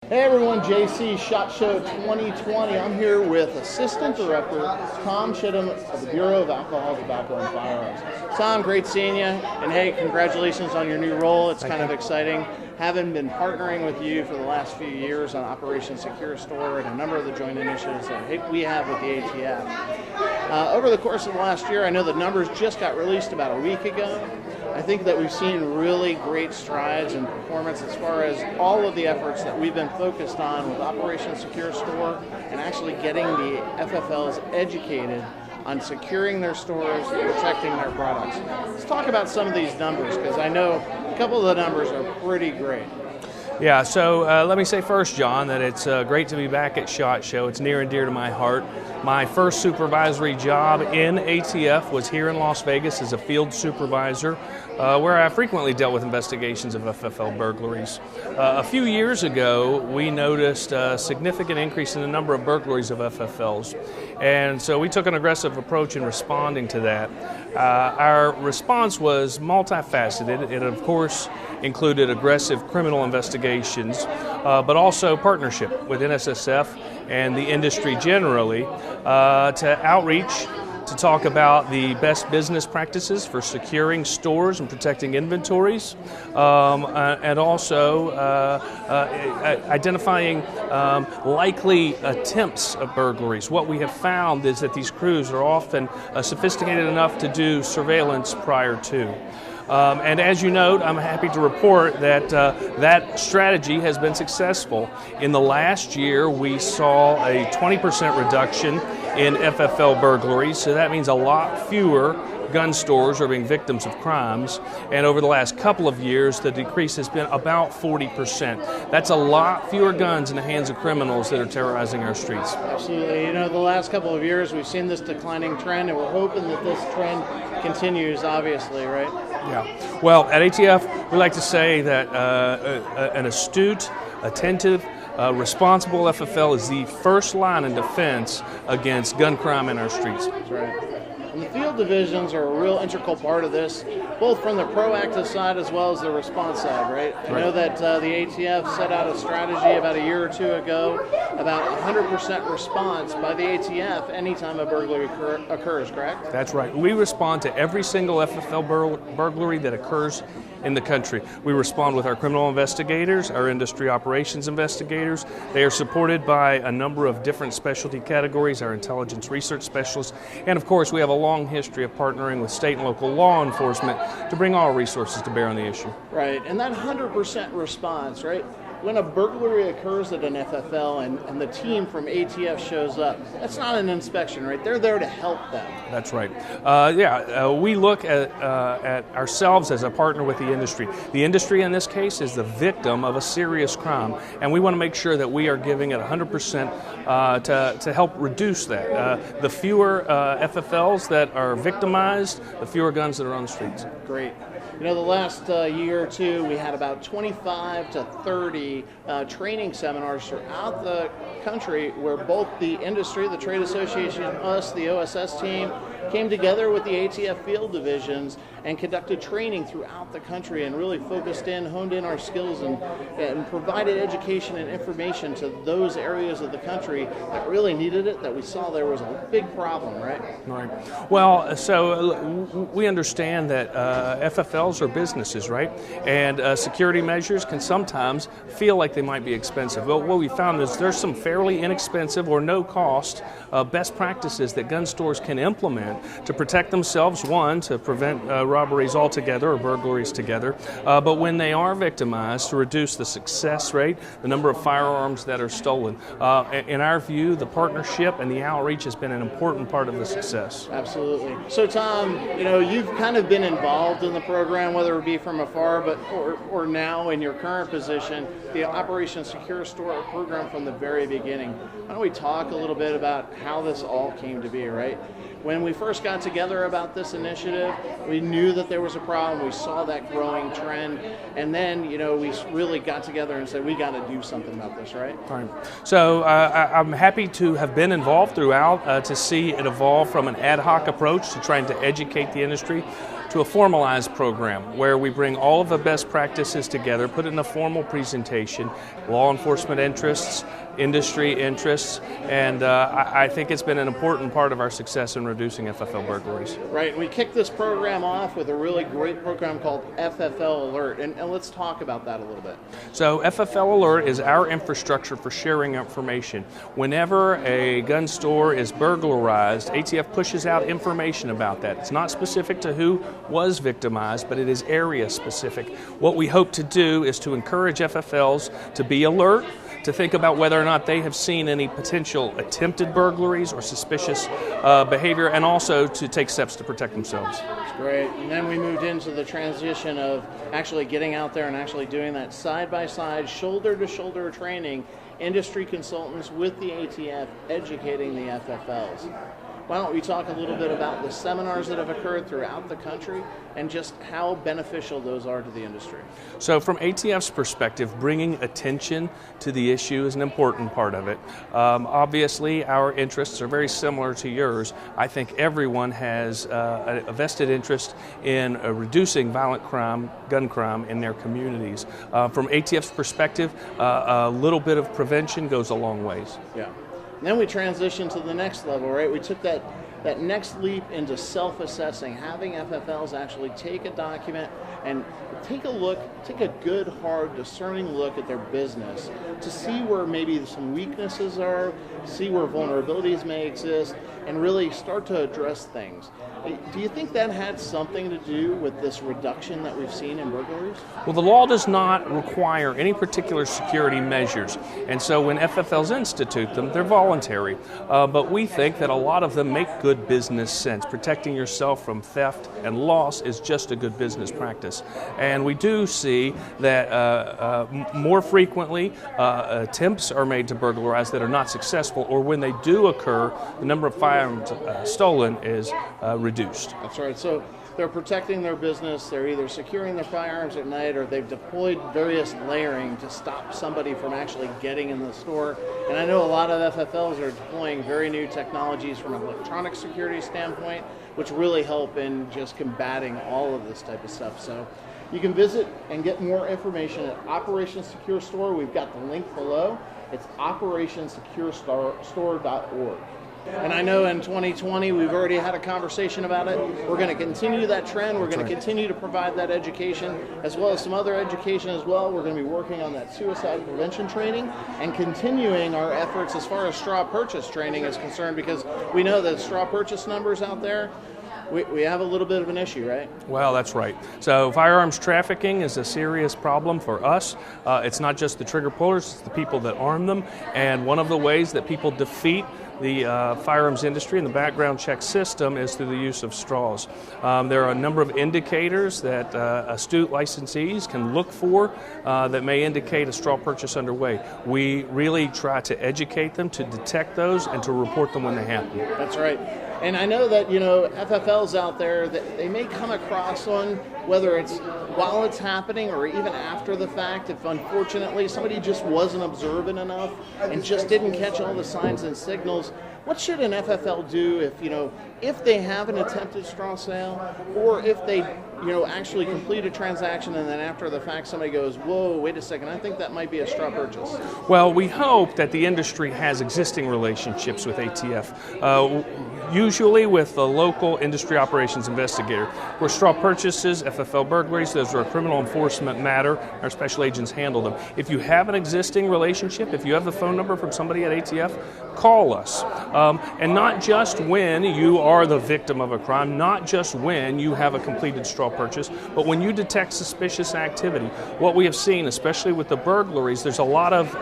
Hey everyone, JC SHOT Show 2020. I'm here with Assistant Director Tom Chittum of the Bureau of Alcohol, Tobacco, and Firearms. Tom, great seeing you, and hey, congratulations on your new role. It's kind of exciting. Having been partnering with you for the last few years on Operation Secure Store and a number of the joint initiatives that we have with the ATF. Over the course of the last year, I know the numbers just got released about a week ago. I think that we've seen really great strides in performance as far as all of the efforts that we've been focused on with Operation Secure Store and actually getting the FFLs educated on securing their stores and protecting their products. Let's talk about some of these numbers, because I know a couple of the numbers are pretty great. Yeah, so let me say first, John, that it's great to be back at SHOT Show. It's near and dear to my heart. My first supervisory job in ATF was here in Las Vegas as a field supervisor, where I frequently dealt with investigations of FFL burglaries. A few years ago, we noticed a significant increase in the number of burglaries of FFLs, and so we took an aggressive approach in responding to that. Our response was multifaceted. It, of course, included aggressive criminal investigations, but also partnership with NSSF and the industry generally to outreach, to talk about the best business practices for securing stores and protecting inventories, and also identifying likely attempts of burglaries. What we have found is that these crews are often sophisticated enough to do surveillance prior to. And as you note, I'm happy to report that that strategy has been successful. In the last year, we saw a 20% reduction in FFL burglaries, so that means a lot fewer gun stores are being victims of crimes, and over the last couple of years the decrease has been about 40%. That's a lot fewer guns in the hands of criminals that are terrorizing our streets. Absolutely. You know, the last couple of years we've seen this declining trend, and we're hoping that this trend continues, obviously, right? Yeah. Well, at ATF we like to say that an astute, attentive, responsible FFL is the first line of defense against gun crime in our streets. That's right. And the field divisions are a real integral part of this, both from the proactive side as well as the response side, right? I know that the ATF set out a strategy about a year or two ago about 100% response by the ATF anytime a burglary occurs, correct? That's right. We respond to every single FFL burglary that occurs in the country. We respond with our criminal investigators, our industry operations investigators. They are supported by a number of different specialty categories, our intelligence research specialists, and of course we have a long history of partnering with state and local law enforcement to bring all resources to bear on the issue. Right, and that 100% response, right? When a burglary occurs at an FFL and the team from ATF shows up, that's not an inspection, right? They're there to help them. That's right. We look at ourselves as a partner with the industry. The industry in this case is the victim of a serious crime, and we want to make sure that we are giving it 100% to help reduce that. The fewer FFLs that are victimized, the fewer guns that are on the streets. Great. You know, the last year or two, we had about 25 to 30 training seminars throughout the country where both the industry, the trade association, us, the OSS team, came together with the ATF field divisions and conducted training throughout the country and really honed in our skills and provided education and information to those areas of the country that really needed it, that we saw there was a big problem, right? Right. Well, so we understand that FFLs are businesses, right? And security measures can sometimes feel like they might be expensive. But what we found is there's some fairly inexpensive or no cost best practices that gun stores can implement to protect themselves, one, to prevent robberies altogether or burglaries together, but when they are victimized, to reduce the success rate, the number of firearms that are stolen. In our view, the partnership and the outreach has been an important part of the success. Absolutely. So Tom, you know, you've kind of been involved in the program, whether it be from afar or now in your current position, the Operation Secure Store program from the very beginning. Why don't we talk a little bit about how this all came to be, right? When we first got together about this initiative, we knew that there was a problem. We saw that growing trend, and then, you know, we really got together and said, we got to do something about this, right? Right. So I'm happy to have been involved throughout to see it evolve from an ad hoc approach to trying to educate the industry to a formalized program where we bring all of the best practices together, put it in a formal presentation, law enforcement interests, industry interests, and I think it's been an important part of our success in reducing FFL burglaries. Right, and we kicked this program off with a really great program called FFL Alert, and let's talk about that a little bit. So FFL Alert is our infrastructure for sharing information. Whenever a gun store is burglarized, ATF pushes out information about that. It's not specific to who was victimized, but it is area specific. What we hope to do is to encourage FFLs to be alert, to think about whether or not they have seen any potential attempted burglaries or suspicious behavior, and also to take steps to protect themselves. That's great. And then we moved into the transition of actually getting out there and actually doing that side-by-side, shoulder-to-shoulder training, industry consultants with the ATF educating the FFLs. Why don't we talk a little bit about the seminars that have occurred throughout the country and just how beneficial those are to the industry? So from ATF's perspective, bringing attention to the issue is an important part of it. Obviously, our interests are very similar to yours. I think everyone has a vested interest in reducing violent crime, gun crime in their communities. From ATF's perspective, a little bit of prevention goes a long ways. Yeah. And then we transitioned to the next level, right? We took that next leap into self-assessing, having FFLs actually take a document and take a good, hard, discerning look at their business to see where maybe some weaknesses are, see where vulnerabilities may exist, and really start to address things. Do you think that had something to do with this reduction that we've seen in burglaries? Well, the law does not require any particular security measures, and so when FFLs institute them, they're voluntary. But we think that a lot of them make good business sense. Protecting yourself from theft and loss is just a good business practice. And we do see that more frequently attempts are made to burglarize that are not successful, or when they do occur, the number of firearms stolen is reduced. That's right. So they're protecting their business. They're either securing their firearms at night, or they've deployed various layering to stop somebody from actually getting in the store. And I know a lot of FFLs are deploying very new technologies from an electronic security standpoint, which really help in just combating all of this type of stuff. So you can visit and get more information at Operation Secure Store. We've got the link below. It's operationssecurestore.org. And I know in 2020 we've already had a conversation about it. We're going to continue that trend. We're going to continue to provide that education, as well as some other education as well. We're going to be working on that suicide prevention training and continuing our efforts as far as straw purchase training is concerned, because we know that straw purchase numbers out there, we have a little bit of an issue, right? Well, that's right. So firearms trafficking is a serious problem for us. It's not just the trigger pullers, it's the people that arm them. And one of the ways that people defeat the firearms industry and the background check system is through the use of straws. There are a number of indicators that astute licensees can look for that may indicate a straw purchase underway. We really try to educate them to detect those and to report them when they happen. That's right. And I know that, FFLs out there, that they may come across on, whether it's while it's happening or even after the fact, if unfortunately somebody just wasn't observant enough and just didn't catch all the signs and signals. What should an FFL do if they have an attempted straw sale, or if they actually complete a transaction and then after the fact somebody goes, whoa, wait a second, I think that might be a straw purchase? Well, we hope that the industry has existing relationships with ATF, usually with the local industry operations investigator. Where straw purchases, FFL burglaries, those are a criminal enforcement matter. Our special agents handle them. If you have an existing relationship, if you have the phone number from somebody at ATF, call us. And not just when you are the victim of a crime, not just when you have a completed straw purchase, but when you detect suspicious activity. What we have seen, especially with the burglaries, there's a lot of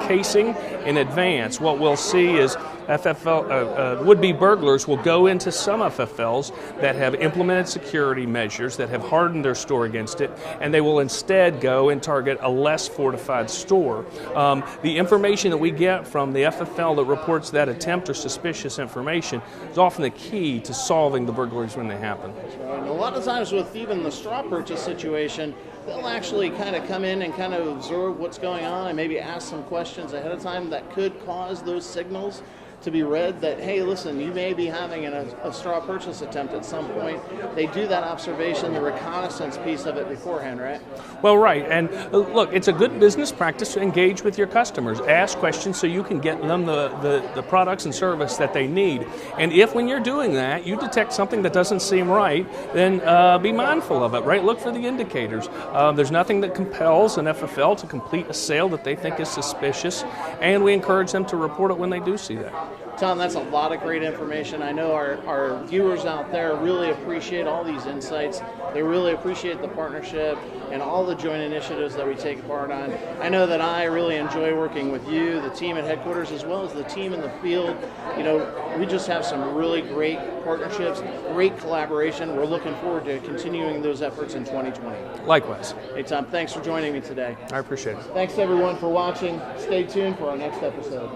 casing in advance. What we'll see is would-be burglars will go into some FFLs that have implemented security measures, that have hardened their store against it, and they will instead go and target a less fortified store. The information that we get from the FFL that reports that attempt or suspicious information is often the key to solving the burglaries when they happen. Right. And a lot of times with even the straw purchase situation, they'll actually kind of come in and kind of observe what's going on and maybe ask some questions ahead of time that could cause those signals to be read that, hey, listen, you may be having a straw purchase attempt at some point. They do that observation, the reconnaissance piece of it beforehand, right? Well, right. And look, it's a good business practice to engage with your customers. Ask questions so you can get them the products and service that they need. And if when you're doing that, you detect something that doesn't seem right, then be mindful of it, right? Look for the indicators. There's nothing that compels an FFL to complete a sale that they think is suspicious, and we encourage them to report it when they do see that. Tom, that's a lot of great information. I know our viewers out there really appreciate all these insights. They really appreciate the partnership and all the joint initiatives that we take part on. I know that I really enjoy working with you, the team at headquarters, as well as the team in the field. You know, we just have some really great partnerships, great collaboration. We're looking forward to continuing those efforts in 2020. Likewise. Hey, Tom, thanks for joining me today. I appreciate it. Thanks, everyone, for watching. Stay tuned for our next episode.